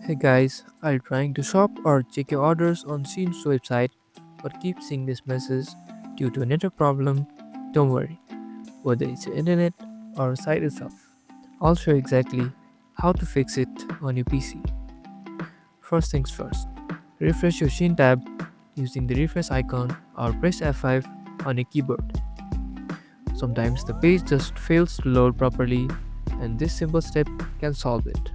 Hey guys, are you trying to shop or check your orders on Shein's website but keep seeing this message due to a network problem? Don't worry, whether it's the internet or site itself. I'll show you exactly how to fix it on your PC. First things first, refresh your Shein tab using the refresh icon or press F5 on your keyboard. Sometimes the page just fails to load properly and this simple step can solve it.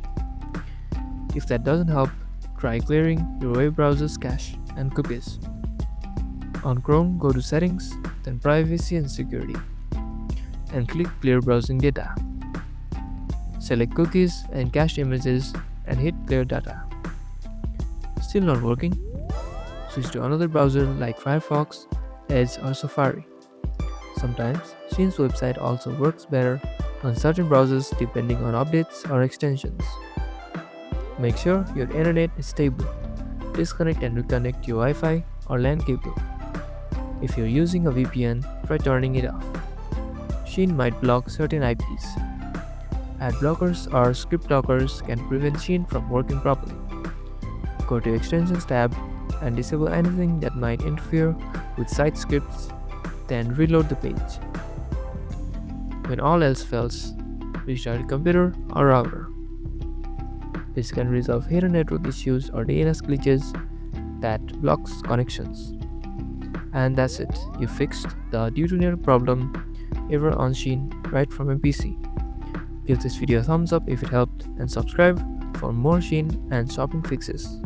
If that doesn't help, try clearing your web browser's cache and cookies. On Chrome, go to Settings, then Privacy and Security, and click Clear Browsing Data. Select Cookies and Cached Images and hit Clear Data. Still not working? Switch to another browser like Firefox, Edge, or Safari. Sometimes, Shein's website also works better on certain browsers depending on updates or extensions. Make sure your internet is stable. Disconnect and reconnect your Wi-Fi or LAN cable. If you're using a VPN, try turning it off. Shein might block certain IPs. Ad blockers or script blockers can prevent Shein from working properly. Go to Extensions tab and disable anything that might interfere with site scripts, then reload the page. When all else fails, restart your computer or router. This can resolve hidden network issues or DNS glitches that blocks connections. And that's it, you fixed the due to network problem ever on Shein right from your PC. Give this video a thumbs up if it helped and subscribe for more Shein and shopping fixes.